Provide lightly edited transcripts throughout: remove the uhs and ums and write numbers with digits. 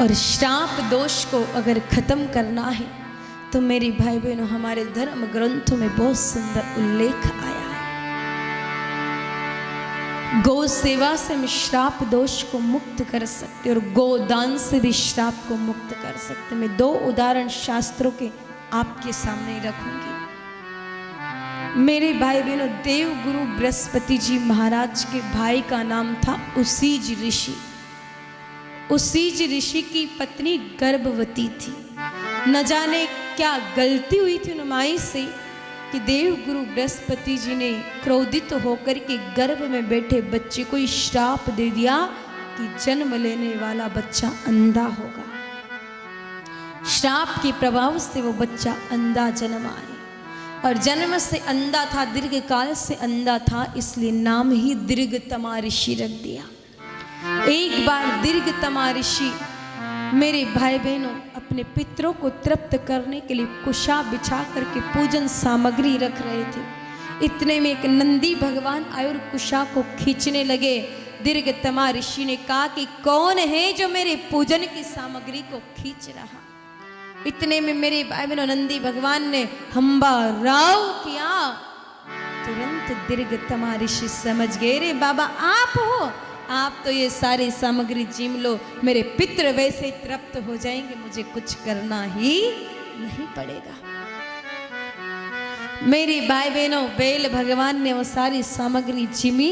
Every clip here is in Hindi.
और श्राप दोष को अगर खत्म करना है तो मेरी भाई बहनों हमारे धर्म ग्रंथों में बहुत सुंदर उल्लेख आया है। गौ सेवा से हम श्राप दोष को मुक्त कर सकते और गोदान से भी श्राप को मुक्त कर सकते। मैं 2 उदाहरण शास्त्रों के आपके सामने रखूंगी। मेरे भाई बहनों, देव गुरु बृहस्पति जी महाराज के भाई का नाम था उसीज ऋषि। उसीज ऋषि की पत्नी गर्भवती थी। न जाने क्या गलती हुई थी नुमाई से कि देव गुरु बृहस्पति जी ने क्रोधित होकर के गर्भ में बैठे बच्चे को श्राप दे दिया कि जन्म लेने वाला बच्चा अंधा होगा। श्राप के प्रभाव से वो बच्चा अंधा जन्म आए और जन्म से अंधा था, दीर्घ काल से अंधा था, इसलिए नाम ही दीर्घतमा ऋषि रख दिया। एक बार दीर्घतमा ऋषि मेरे भाई बहनों अपने पितरों को तृप्त करने के लिए कुशा बिछा करके पूजन सामग्री रख रहे थे। इतने में एक नंदी भगवान आए और कुशा को खींचने लगे। दीर्घतमा ऋषि ने कहा कि कौन है जो मेरे पूजन की सामग्री को खींच रहा। इतने में मेरे भाई बहनों नंदी भगवान ने हम्बा राव किया। तुरंत दीर्घतमा ऋषि समझ गए, रे बाबा आप हो, आप तो ये सारी सामग्री जीम लो, मेरे पितृ वैसे तृप्त हो जाएंगे, मुझे कुछ करना ही नहीं पड़ेगा। मेरे भाई बहनों बेल भगवान ने वो सारी सामग्री जीमी।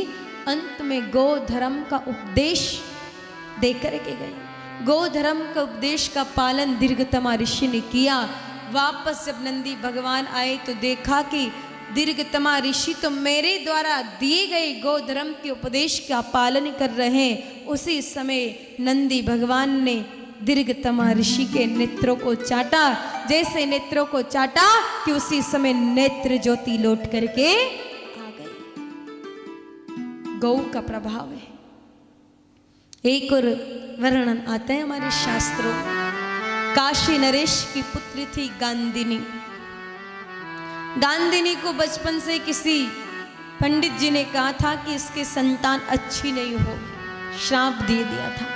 अंत में गो धर्म का उपदेश देकर के गए। गो धर्म का उपदेश का पालन दीर्घतमा ऋषि ने किया। वापस जब नंदी भगवान आए तो देखा कि दीर्घतमा ऋषि तो मेरे द्वारा दिए गए गो धर्म के उपदेश का पालन कर रहे हैं। उसी समय नंदी भगवान ने दीर्घतमा ऋषि के नेत्रों को चाटा। जैसे नेत्रों को चाटा कि उसी समय नेत्र ज्योति लौट करके आ गई। गौ का प्रभाव है। एक और वर्णन आता है हमारे शास्त्रों। काशी नरेश की पुत्री थी गांधिनी। गांधिनी को बचपन से किसी पंडित जी ने कहा था कि इसके संतान अच्छी नहीं होगी, श्राप दे दिया था।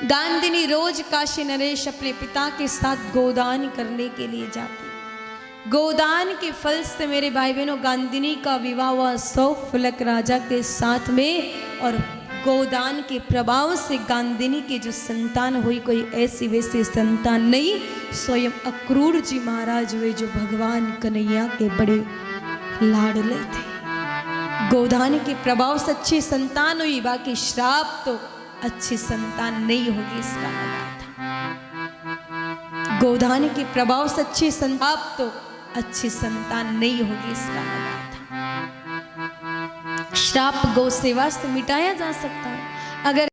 गांधिनी रोज काशी नरेश अपने पिता के साथ गोदान करने के लिए जाती। गोदान के फल से मेरे भाई बहनों गांधिनी का विवाह हुआ सौफलक राजा के साथ में। और गोदान के प्रभाव से गांधिनी के जो संतान हुई कोई ऐसी वैसी संतान नहीं, स्वयं अक्रूर जी महाराज हुए जो भगवान कन्हैया के बड़े लाडले थे। गोदान के प्रभाव से अच्छी संतान हुई, बाकी श्राप तो अच्छी संतान नहीं होगी इसका मतलब था। गोदान के प्रभाव से अच्छी संतान तो अच्छी संतान नहीं होगी इसका मतलब था। श्राप गौ सेवा से मिटाया जा सकता है। अगर